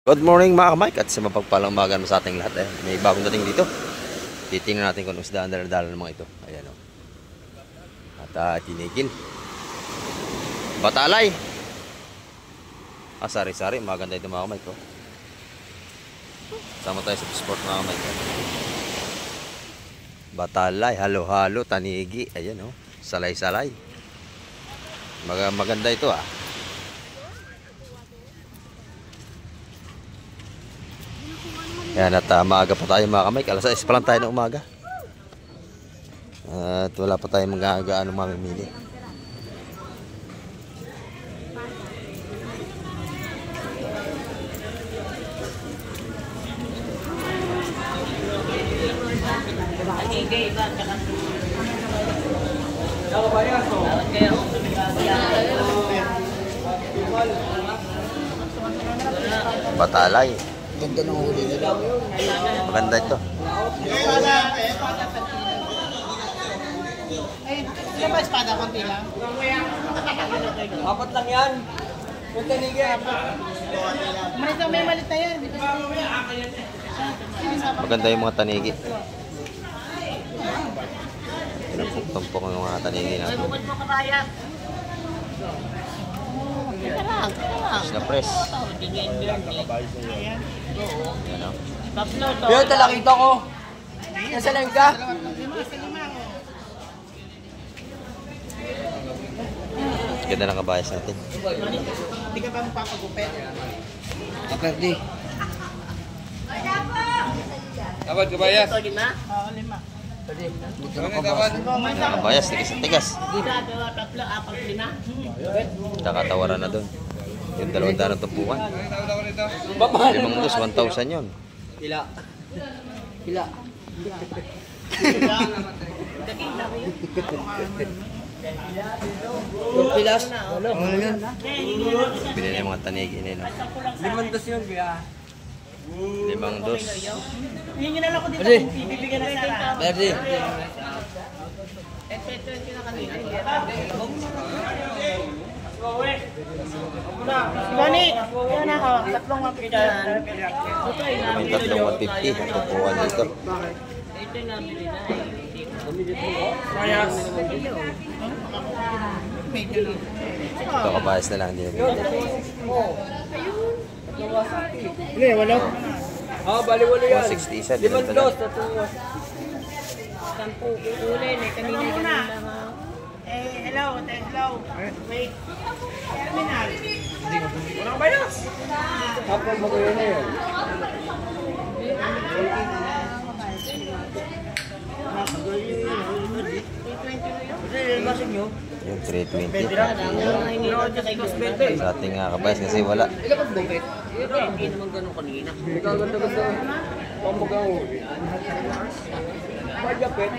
Good morning mga ka-Mike at sa mapagpalang umaga sa ating lahat. May bagong dating dito. Titingnan natin kung isda ang daladala ng mga ito. Ayan o. At tinigil. Batalay. Sari-sari. Maganda ito mga ka-Mike. Sama tayo sa sport mga ka-Mike. Batalay. Halo-halo. Tanigi. Ayan o. Salay-salay. Maganda ito . Yan at maaga pa tayo mga ka-Mike. Alas 6 pa lang tayo ng umaga. At wala pa tayong mga mamimili. Batalay. Ganda ng huli nila. Maganda ito. Ay, sila ba espada konti lang? Apat lang yan. Yung tanigi. May malit na yan. Maganda yung mga tanigi. Tumpok yung mga tanigi natin. Bukod mo kabayan. Na press. Pero talakita ko. Nasa lang ka? Ganda ng kabayas natin. Hindi ka ba magpapagupit? Kaperde. Dapat kabayas? Oo, 5. Pwede. Dito na kabayas. Kabayas, tigas. Tatlo, 4, 5. Nakatawaran na doon. Yung 200 ng tumpukan. Babahal. 1,000 yun. Pila. Pila. Pilas. Ano yan? Binili yung mga tanigi nila. 500 yun kaya. 5 Hingin na lang ko dito Pwede. kung ibibigyan na Sara. Pwede. Ito yung kanina. Gani, yan ako. 3 mapitan. May 3,150 ang tumpukan dito. Ito yung nabili na. Ito kabayas na lang. Hindi na Hindi, wala. Bali-wala yan. 160 isa. 5 dos. Sampu. Kulay na. Kanina yung hello. Wait. Terminal. Walang bayos. Ako magawa na yun. yung 320. Sa ating kabayas kasi wala. Hindi naman ganun kanina. Ganda-ganda. Ang mag-ahuli. Majapit.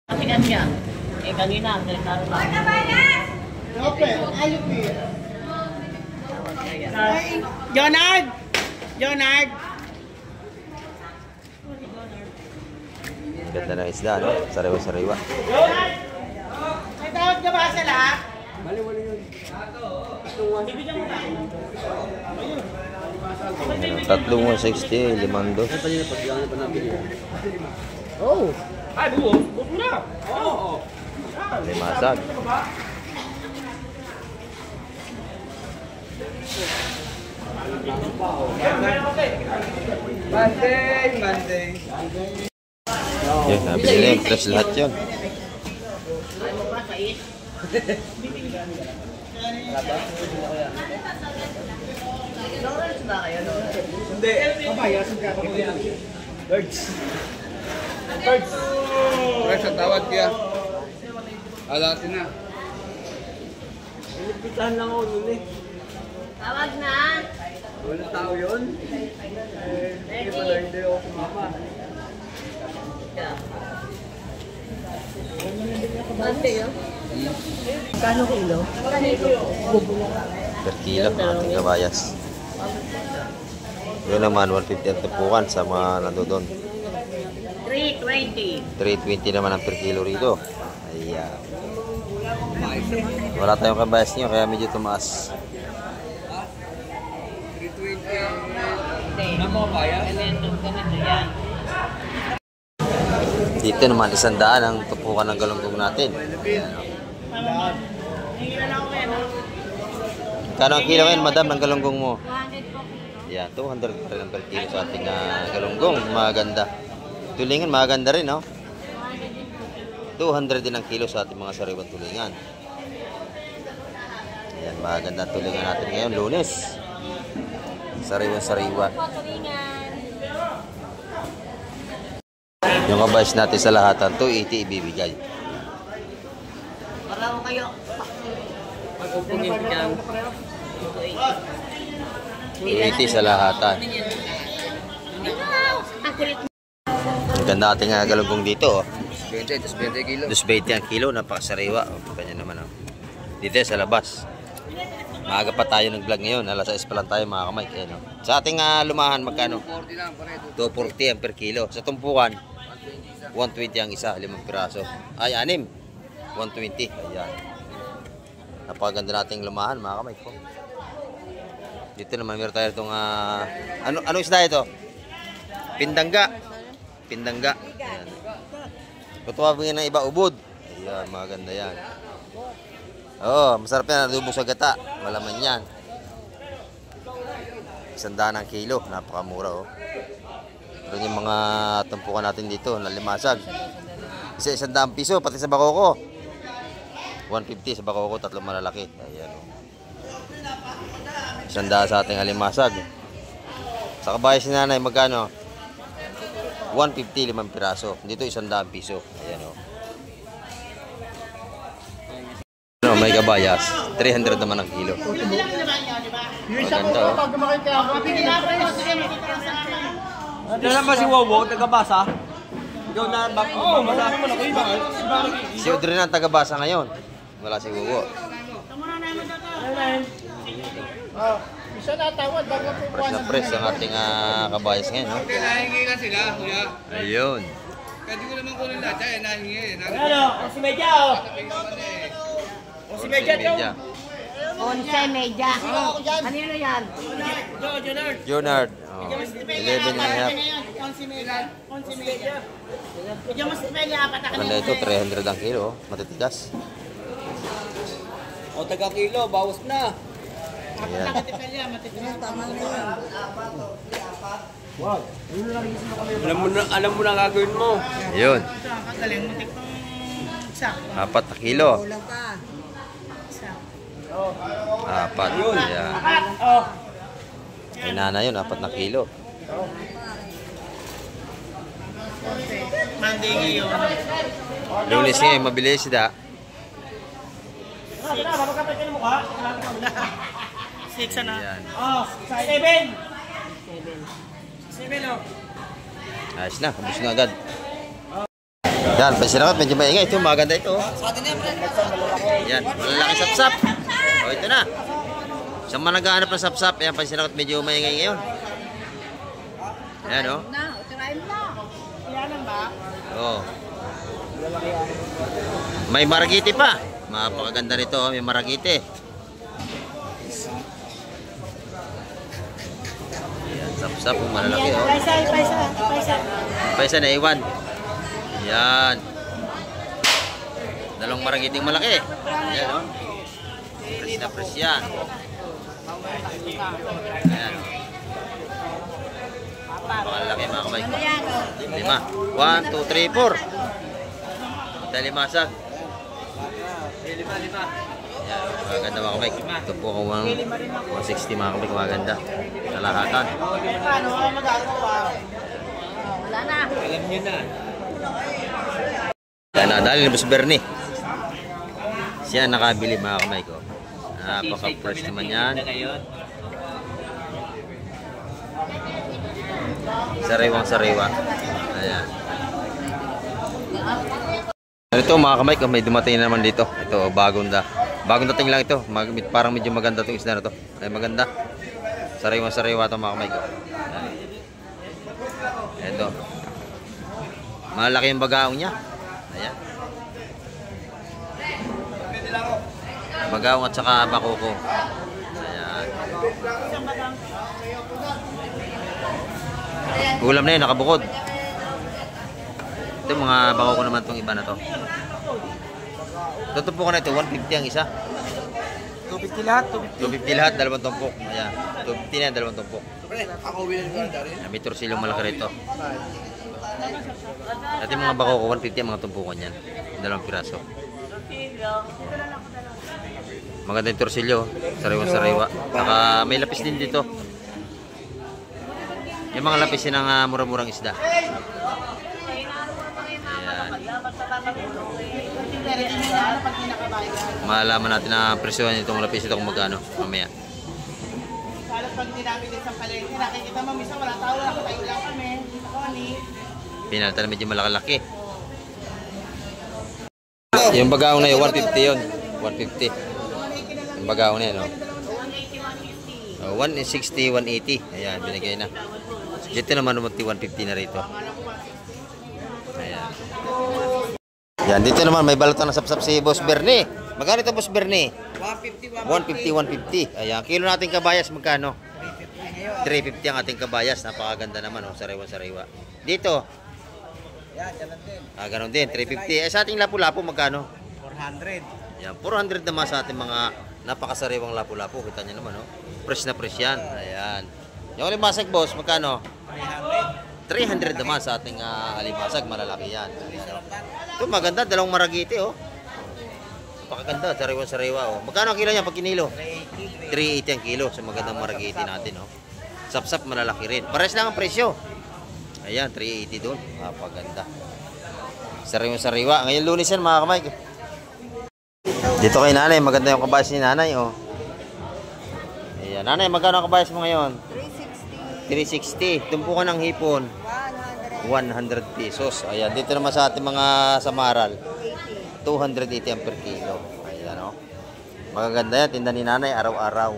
Tingnan niya. Kanina, delikado ba? Jonard! Ganda ng isda, no? Sariwa-sariwa. May tawag ka ba sa lahat? Bali-wala yun. Bibigyan mo na. 3,160, 5 Oh! Ay, buo na. Oo! Limasag. Monday! Yun, nabili na yung fresh lahat yun. Hindi! Birds! Fresh ang tawad kaya. Alatin na. Inipitan lang ako nun eh. Tawag na. Walang tao yun? Hindi pala hindi ako sumama. Bante yun? Kano kilo? Per kilo ng ating kabayas. Yun naman, 150 ang tupukan sa mga nandoon. 320. 320 naman ang per kilo rito. Ayan. Wala tayong kabayas niyo kaya medyo tumaas. 320. Ano mo kaya? Dito naman 100 ang tupukan ng galunggong natin. Kano ang kilo ngayon, madam, ng galunggong mo? 200 po kilo. Yan, 200 pa rin per kilo sa ating galunggong. Maganda. Tulingan, maganda rin, no? 200 din ang kilo sa ating mga sariwang tulingan. Ayan, maganda ang tulingan natin ngayon, Lunes. Sariwang-sariwa. Yung kabayas natin sa lahatan, 280 ibibigay. Para ko kayo. Pag-upungin niyan. 280 sa lahatan. Ang kulit. Ang ganda ating galunggong dito, oh. 20 kilo. 220 ang kilo, napakasariwa. O, kita nyo naman, oh. Dito sa labas. Maaga pa tayo nag-vlog ngayon. Alas 6 pa lang tayo, mga kamay. Ayan, oh. Sa ating lumahan, magkano? 40 lang, pareho. 240 ang per kilo. Sa tumpukan, 120 ang isa, 5 piraso. Ay, 6. 120. Ayan. Napakaganda nating lumahan, mga kamay ko. Dito naman, meron tayo itong... ano isda ito? Pindangga. Pindangga. Ayan. Kutuwabingin ng iba, ubod. Ayan, maganda yan. Oo, masarap yan. Adobong sa gata. Malaman yan. 100 ang kilo. Napakamura, oh. Ito yung mga tumpukan natin dito na limasag. Isa 100 piso, pati sa bakoko. 150 sa bakoko, 3 malalaki. Ayan, oh. 100 sa ating alimasag. Sa kabayan si nanay, magkano? 150, 5 piraso. Dito 100 piso. Ayan, oh. Ano, may kabayas. 300 naman ang kilo. Maganda, oh. Dala ba si Wowo, taga-basa? Ikaw na ba? Oo, malaki mo na ko iba. Si Audrey na ang taga-basa ngayon. Wala si Gugo. Isa na tawad bago po Press na press ang ating kabayas ngayon, no? Nahingi lang sila, kuya. Ayun. Pwede ko naman kunin lahat. Ay, nahingi. Ano? O si Medya o. O si Medya to. 11 medya. Kanino yan? Junard. Oh, 11 and a half. On si Medya. Medya mas Medya apat na Ganda ito, 300 ang kilo. Oh. Matitigas. O, taga-kilo, bawas na. Ayan. Alam mo na gagawin mo. Ayun. Kagaling mo tik pang isa. 4 na kilo. 4. Ayan. Oh. Kay nana yun, 4 na kilo. Monday ngayon. Lunes ngayon, mabilis sida. 6 na. Ayan. Oh, 7. 7 oh. Ayos na, kabus na agad. Yan, pasinakot, medyo maingay. Ito, maganda ito. Yan, malalaki sapsap. O, ito na. Saan man naghahanap ng sapsap, yan, pasinakot, medyo maingay ngayon. Ayan, o. Na, tirahin mo na. Yan ba? Oo. May maragiti pa. Mapakaganda nito, may maragiti. Ayan, sapsap, malalaki, o. Paisa na iwan. Yan. Dalawang maragiting malaki. Yan, o. Press na press yan. Ayan. Makalaki mga kamay. 5. 1, 2, 3, 4. Ito limasag. 5. Yan. Maganda mga kamay. Ito po kung 160 mga kamay. Maganda. Kalahatan. Paano magagawa? Wala na. Alam niyo na. Yan, nadali ni Boss Bernie. Siya nakabili mga kamay ko. Napaka-fresh naman yan. Sariwang-sariwa. Ayan. Ito mga kamay ko, may dumating na naman dito. Ito, bagong dating lang ito. Parang medyo maganda itong isda na ito. Ay, maganda. Sariwang-sariwa ito mga kamay ko. Ayan. Ito. Malaki yung bagaong niya. Ayan. Bagaong at saka bakoko. Ayan. Ulam na yun, nakabukod. Ito mga bakoko naman itong iba na to. Ito po ko na ito, 150 ang isa. 250 lahat, 250 lahat, dalawang tumpok. Ayan, 250 na yan, dalawang tumpok. Ako willing ko na May torsilyong malaki rito. At yung mga bakoko, 150 ang mga tumpukan yan. Dalawang piraso. Maganda yung torsilyo, sariwa-sariwa. Saka may lapis din dito. Yung mga lapis yun ang mura-murang isda. Malaman natin na presyohan itong lapis ito kung magkano mamaya. Halos pag dinamit din sa palengke, nakikita mo, misa wala tao, nakatayo lang kami. Dito ko ni. Pinalta na medyo malakalaki. Yung bagaong na yun, 150 yun. 150. Yung bagaong na yun, no? 160, 180. Ayan, binigay na. Dito naman 150 na rito. Ayan. Yan, dito naman may balatan ng sapsap si Boss Bernie. Magkano ito, Boss Bernie? 150, 150. Ayan, kilo natin kabayas magkano? 350 ang ating kabayas. Napakaganda naman, oh, sariwa-sariwa. Dito? Ganon din, 350. Sa ating lapu-lapu magkano? 400. Yan, 400 naman sa ating mga napakasariwang lapu-lapu. Kita nyo naman, oh. Fresh na fresh yan. Ayan. Yung alimasag, boss, magkano? 300 naman sa ating alimasag. Malalaki yan. Ayan, oh. Ito maganda, dalawang maragiti, oh. Napakaganda, sariwa-sariwa, oh. Magkano ang kilo niya pag kinilo? 380 ang kilo sa magandang maragiti natin, oh. Sap-sap, malalaki rin. Pares lang ang presyo. Ayan, 380 doon. Napakaganda. Sariwa-sariwa. Ngayon Lunes yan, mga kamay. Dito kay nanay, maganda yung kabayas ni nanay, oh. Ayan, nanay, magkano ang kabayas mo ngayon? 360. Tumpukan ng hipon. 100 pesos. Ayan, dito naman sa ating mga samaral. 280 ang per kilo. Ayan, oh. Magaganda yan, tinda ni nanay, araw-araw.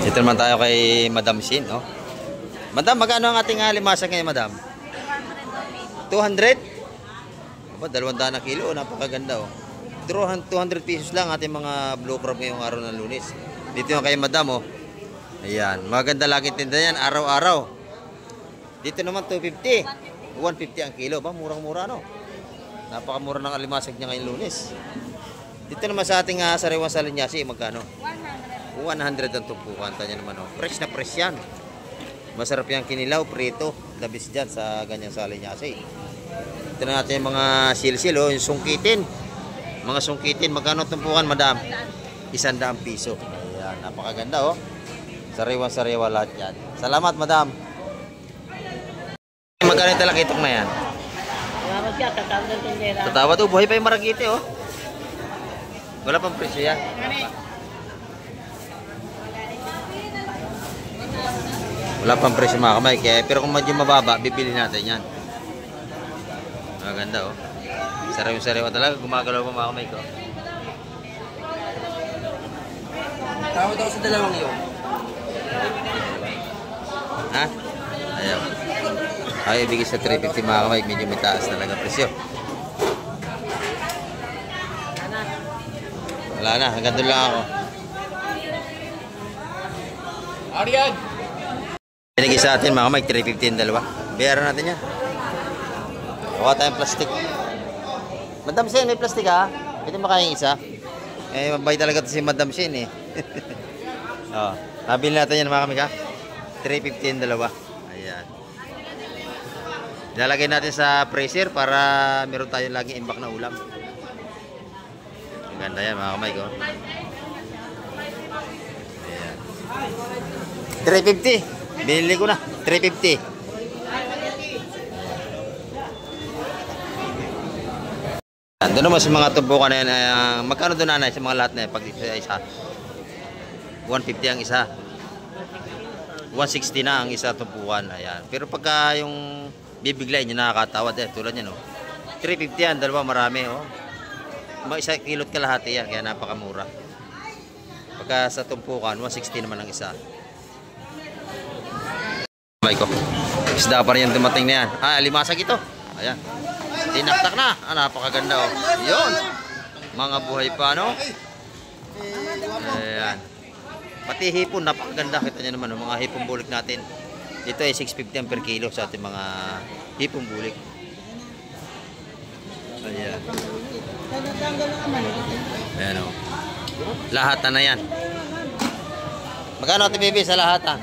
Dito naman tayo kay Madam Shin, no? Madam, magkano ang ating limasag ngayon, Madam? 200? Aba, 200 na kilo, napakaganda, oh. 200 pesos lang ating mga blue crab ngayong araw ng Lunes. Dito yung kay Madam, oh. Ayan, maganda lagi tinda yan, araw-araw. Dito naman 250. 150 ang kilo, ba? Murang-mura, no? Napakamura ng alimasag niya ngayong Lunes. Dito naman sa ating sariwang salinyasi, magkano? 100 ang tumpukan. Tanya naman, oh. Fresh na fresh yan. Masarap yung kinilaw, prito. Labis dyan sa ganyang salinyasi. Ito na natin yung mga silsil, oh. Yung sungkitin. Mga sungkitin. Magkano tumpukan, Madam? 100 piso. Ayan, napakaganda, oh. Sariwa-sariwa lahat yan. Salamat, Madam. Magkano yung talakitok na yan? Salamat siya, tatawag ng tindera. Tatawad, oh. Buhay pa yung maragiti, oh. Wala pang presyo yan. Wala pang presyo, mga kamay. Kaya, pero kung medyo mababa, bibili natin yan. Maganda, oh. Sariwa-sariwa talaga. Gumagalaw pa, mga kamay ko. Tawad ako sa dalawang yun. Ha? Ayaw. Ay, ibigay sa 350, mga kamay. Medyo may taas talaga presyo. Wala na. Hanggang doon lang ako. Ariad! Binigay sa atin, mga kamay. 350 yung dalawa. Bayaran natin yan. Kuha tayong plastic. Madam Shin, may plastic, ha? Pwede makayang isa. Eh, mabay talaga ito si Madam Shin, eh. Oh, nabili natin yan, mga kamay, ha? 350 yung dalawa. Ayan. Ilalagay natin sa freezer para meron tayo laging imbak na ulam. Ang ganda yan, mga kamay ko. Ayan. 350. Binili ko na. 350. Doon naman sa mga tumpukan na yan. Magkano doon, nanay, sa mga lahat na yan? Pag isa. 150 ang isa. 160 na ang isa tumpukan. Ayan. Pero pagka yung bibiglayin nyo nakakatawad, tulad yan, oh. 350 yan, dalawa marami, oh. Isa kilot kalahati yan, kaya napakamura. Pagka sa tumpukan, 160 naman ang isa. May ko. Isda pa rin yung dumating na yan. Alimasag ito. Ayan. Tinaktak na. Ah, napakaganda oh. Yun. Mga buhay pa, no? Ayan. Pati hipon, napakaganda. Kita nyo naman, mga hipon bulik natin. Dito ay 650 per kilo sa ating mga hipon bulik. Ayan. Ayan o. Lahat na yan. Magkano ito, baby, sa lahat ha?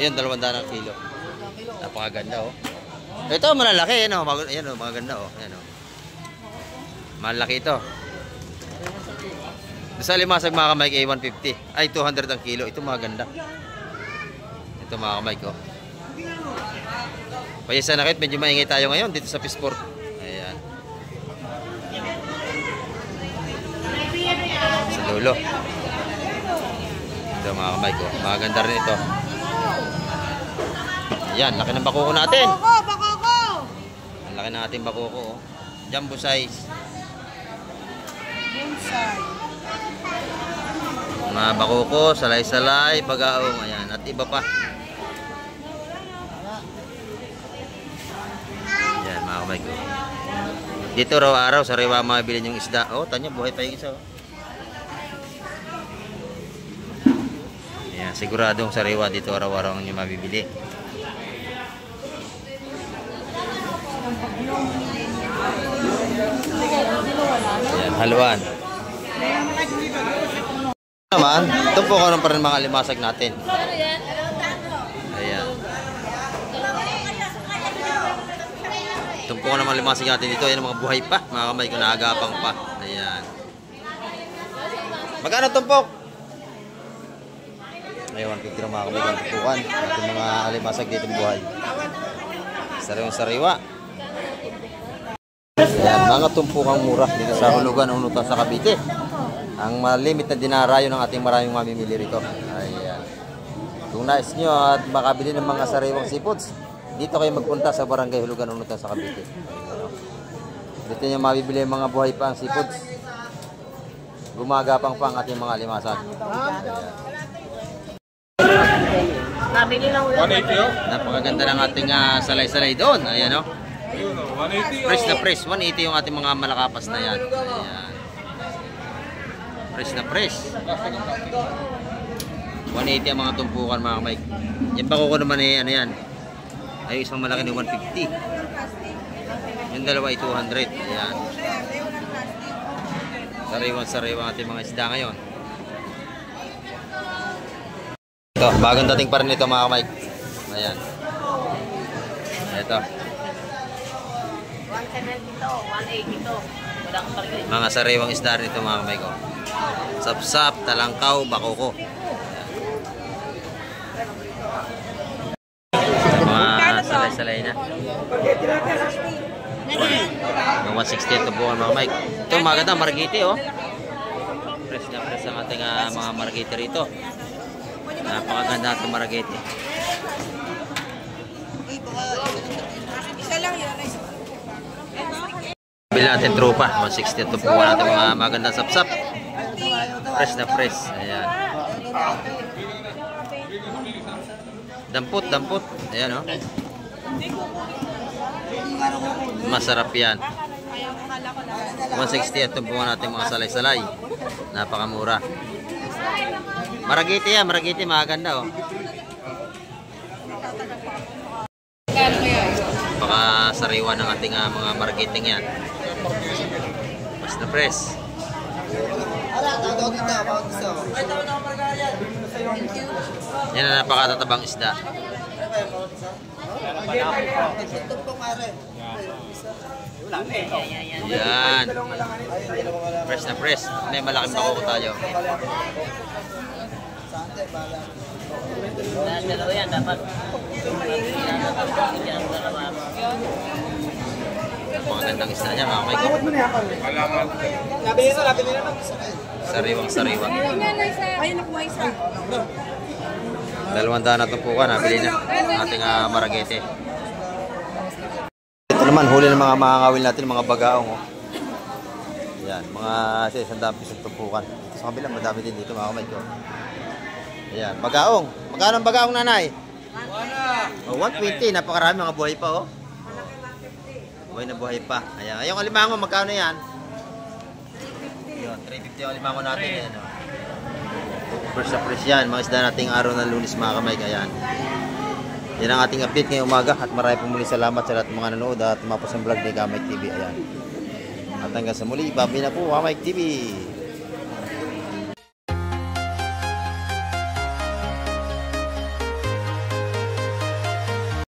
Ayan, 200 ang kilo. Napakaganda o. Ito, malalaki. Ayan o, maganda o. Ayan o. Malaki ito. Sa limasag mga kamay ay 150. Ay, 200 ang kilo. Ito maganda. Ito mga kamay ko. Payasa na kahit medyo maingay tayo ngayon dito sa Pisport. Ayan. Sa dulo. Ito mga kamay ko. Maganda rin ito. Ayan, laki ng bakuko natin. Bakoko! Ang laki ng ating bakuko. Oh. Jumbo size. Mga bakuko, salay-salay, bagaong, ayan, at iba pa. Ayan, mga kamay ko. Dito araw-araw, sariwa mabili yung isda. Oh, tanya, buhay pa yung isa. Oh. Ayan, siguradong sariwa dito araw-araw ang nyo mabibili. Ayan, haluan. Naman, ito po ko pa rin mga limasag natin. Ayan. Ito po ko naman limasag natin dito. Ayan, mga buhay pa. Mga kamay ko, naagapang pa. Ayan. Magkano tumpok? Ayan, 150 na mga kamay ko. Tumpukan. Ating mga limasag dito buhay. Sariwang-sariwa. Ayan, mga tumpukang mura dito sa Hulugan, Unutan sa Cavite. Ang malimit na dinarayo ng ating maraming mamimili rito. Ayan. Kung nais nyo at makabili ng mga sariwang seafoods, dito kayo magpunta sa Barangay Hulugan, Unutan sa Cavite. Dito nyo mabibili mga buhay pa ang seafoods. Gumagapang pa ang ating mga limasan. Nabili lang ulit. 180 oh. Napakaganda ng ating salay-salay doon. Ayan o. 180 Fresh na fresh. 180 yung ating mga malakapas na yan. Ayan. Fresh na fresh. 180 ang mga tumpukan mga kamay. Yan bakuko naman eh, ano yan. Ay isang malaki na 150. Yung dalawa ay 200. Ayan. Sariwang-sariwang ating mga isda ngayon. Ito, bagong dating pa rin ito mga kamay. Ayan. Ito. 170 to, 180 to. Wala kang parigay. Mga sariwang isda rin ito mga kamay ko. Sapsap, talangkaw, bakuko. Mga salay-salay na. Mga 160 ito buwan mga kamay. Ito maganda, maragiti oh. Fresh na fresh ang ating mga maragiti rito. Napakaganda itong maragiti. Isa lang yun. Bili natin trupa, 160 ito po natin mga magandang sapsap. Fresh na fresh. Ayan. Dampot, dampot. Ayan o. Oh. Masarap yan. 160 ito po natin mga salay-salay. Napakamura. Maragiti yan, maragiti. Maganda o. Oh. Baka sariwa ng ating mga marketing yan. Mas na press. Yan na napakatatabang isda. Yan. Press na press. May malaking bakuko tayo. Dalawa yan, dapat. Napakagandang isda niya mga kamay ko. Sariwang-sariwa. Ayun, nakuha isa. 200 na tumpukan, nabili na ating maragete. Ito naman, huli ng mga makakawil natin, mga bagaong. Oh. Ayan, mga 100 piso tumpukan. Dito sa kabila, madami din dito mga kamay ko. Ayan, bagaong. Magkano ang bagaong nanay? Oh, 120, napakarami mga buhay pa oh. Buhay na buhay pa. Ayan. Yung alimango, magkano yan? Yun, 350 yung alimango natin. Ayan, oh. First na fresh yan. Mga isda nating araw ng Lunes mga kamay. Ayan. Yan ang ating update ngayong umaga. At marami pong muli salamat sa lahat ng mga nanood at mapos ang vlog ni Kamay TV. Ayan. At hanggang sa muli, babi na po Kamay TV.